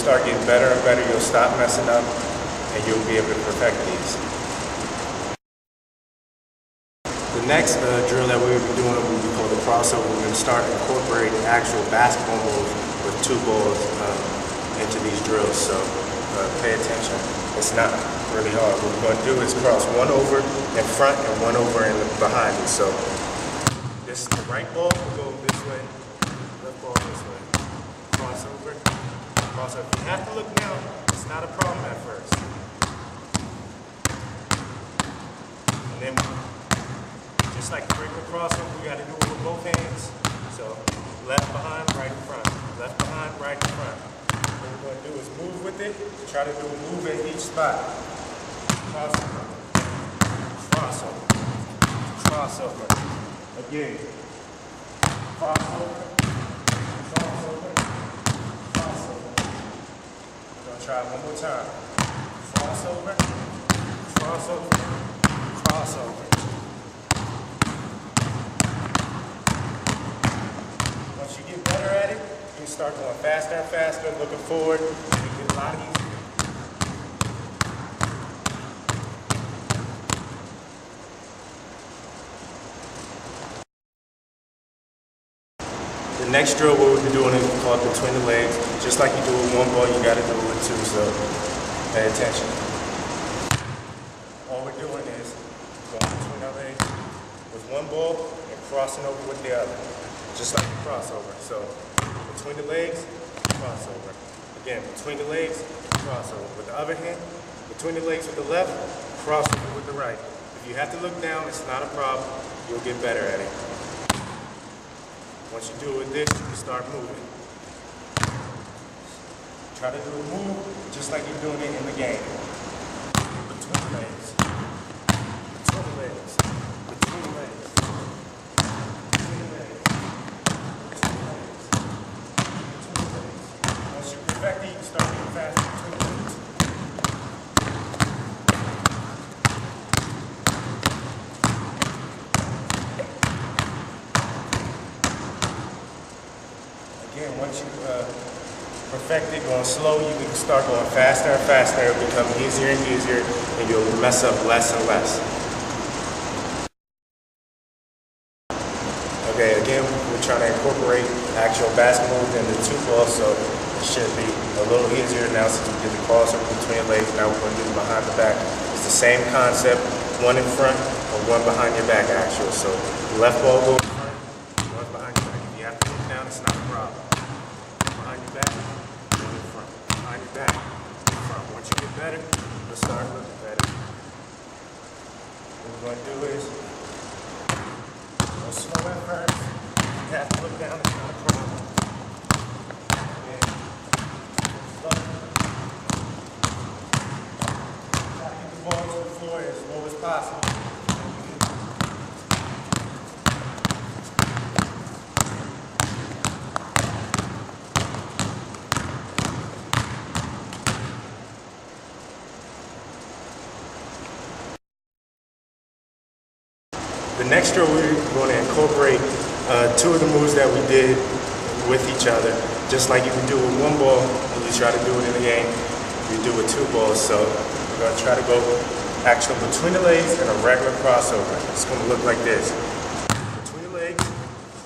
start getting better and better. You'll stop messing up, and you'll be able to perfect these. The next drill that we'll be doing will be called the crossover. We're going to start incorporating actual basketball moves with 2 balls into these drills. So pay attention. It's not really hard. What we're going to do is cross one over in front and one over in behind you. So this is the right ball will go this way, left ball this way. Crossover, crossover. If you have to look down, it's not a problem at first. And then, just like the regular crossover, we got to do it with both hands. So left behind, right in front. Left behind, right in front. What we're going to do is move with it. Try to do a move in each spot. Crossover, crossover, crossover. Again. Crossover, crossover, crossover. We're going to try it one more time. Crossover, crossover, crossover. Once you get better at it, you can start going faster and faster, looking forward, and you get a lot easier. The next drill we'll be doing is called between the legs. Just like you do with one ball, you got to do it with 2, so pay attention. All we're doing is going between our legs with one ball and crossing over with the other. Just like the crossover. So between the legs, crossover. Again, between the legs, crossover. With the other hand, between the legs with the left, crossover with the right. If you have to look down, it's not a problem. You'll get better at it. Once you do it with this, you start moving. Try to do a move just like you're doing it in the game. Between the legs. Between the legs. Between the legs. Between the legs. Between the legs. Between the legs. Once you perfect it, you start getting faster between the legs. Again, once you perfect it, going slow, you can start going faster and faster. It'll become easier and easier, and you'll mess up less and less. Okay, again, we're trying to incorporate actual basketball within the 2 balls, so it should be a little easier now since we did the crossover between legs. Now we're going to do it behind the back. It's the same concept, one in front or one behind your back, actual. So left ball goes in front, one's behind your back. If you have to look down, it's not a problem. Behind your back, one in front. Behind your back, in front. Once you get better, you'll start looking better. What we're going to do is go slow at first. You have to look down, it's not a problem. Again, slow. Try to get the ball to the floor as low as possible. The next drill, we're going to incorporate 2 of the moves that we did with each other. Just like you can do with one ball, when you try to do it in the game, you do with 2 balls. So we're going to try to go actually between the legs and a regular crossover. It's going to look like this. Between the legs,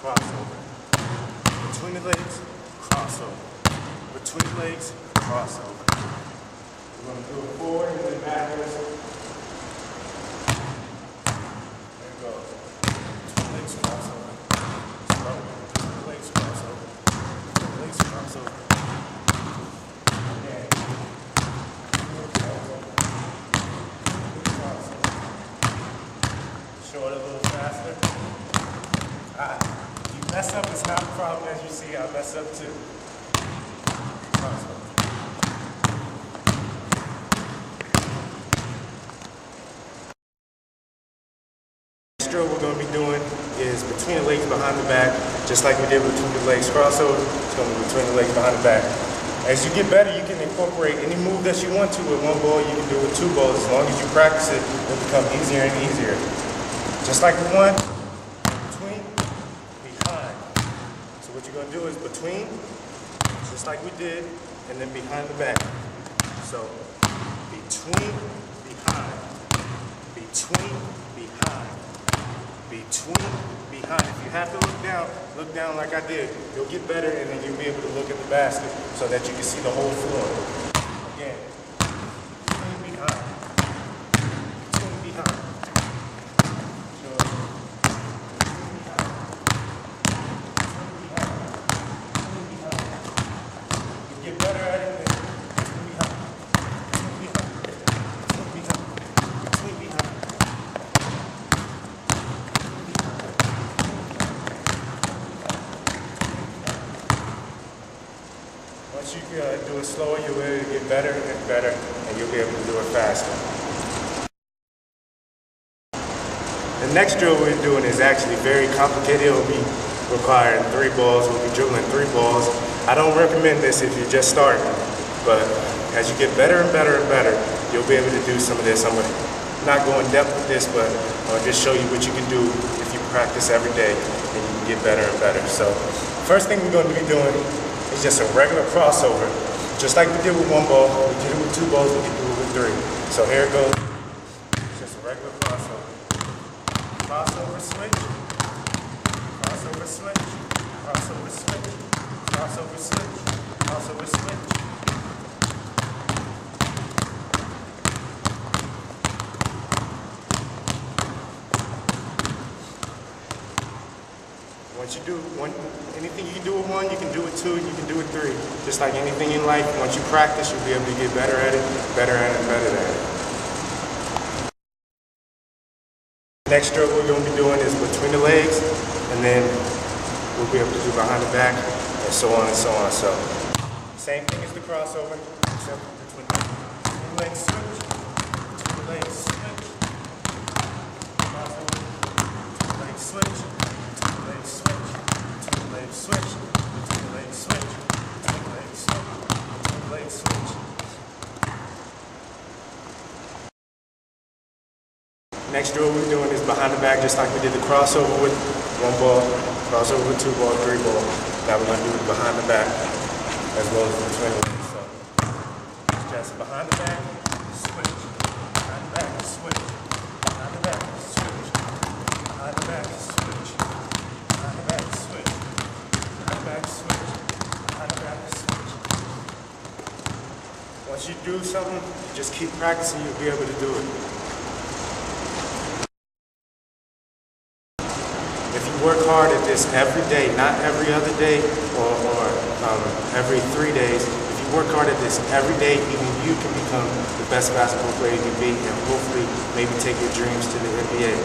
crossover. Between the legs, crossover. Between the legs, crossover. We're going to do it forward and then backwards. Show it a little faster. You mess up, it's not a problem. As you see, I mess up too. Next drill we're going to be doing is between the legs behind the back, just like we did between the legs crossover. It's going to be between the legs behind the back. As you get better, you can incorporate any move that you want to with one ball. You can do it with 2 balls. As long as you practice it, it'll become easier and easier. Just like the one, between, behind. So what you're going to do is between, just like we did, and then behind the back. So between, behind, between, behind, between, behind. If you have to look down like I did. You'll get better, and then you'll be able to look at the basket so that you can see the whole floor. Again, between, behind, between, behind. Get better at it. Once you do it slower, you'll be able to get better and better, and you'll be able to do it faster. The next drill we're doing is actually very complicated. It will be requiring 3 balls. We'll be dribbling 3 balls. I don't recommend this if you're just starting, but as you get better and better and better, you'll be able to do some of this. I'm not go in depth with this, but I'll just show you what you can do if you practice every day, and you can get better and better. So first thing we're going to be doing is just a regular crossover. Just like we did with 1 ball, we did it with 2 balls, we can do it with 3. So here it goes. It's just a regular crossover. Crossover switch, crossover switch, crossover switch, crossover switch, crossover switch. Once you do anything you can do with 1, you can do with 2, you can do with 3. Just like anything in life, once you practice, you'll be able to get better at it, better at it, and better at it. Next drill we're going to be doing is between the legs, and then we'll be able to do behind the back, and so on and so on. So, same thing as the crossover, except between the legs switch, between the legs switch, crossover, between the legs switch, between the legs switch, between the legs switch, between the legs switch, between the legs switch, between the legs switch. Next drill we're doing is behind the back, just like we did the crossover with 1 ball, crossover with 2 ball, 3 ball. Now we're going to do it behind the back, as well as between the legs. So, it's just behind the back, switch, behind the back, switch, behind the back, switch, behind the back, switch, behind the back, switch, behind the back, switch, behind the back, switch. Once you do something, you just keep practicing, you'll be able to do it. If you work hard at this every day, not every other day or every 3 days, if you work hard at this every day, even you can become the best basketball player you can be, and hopefully maybe take your dreams to the NBA.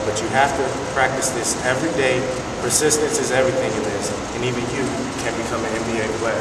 But you have to practice this every day. Persistence is everything in this, and even you can become an NBA player.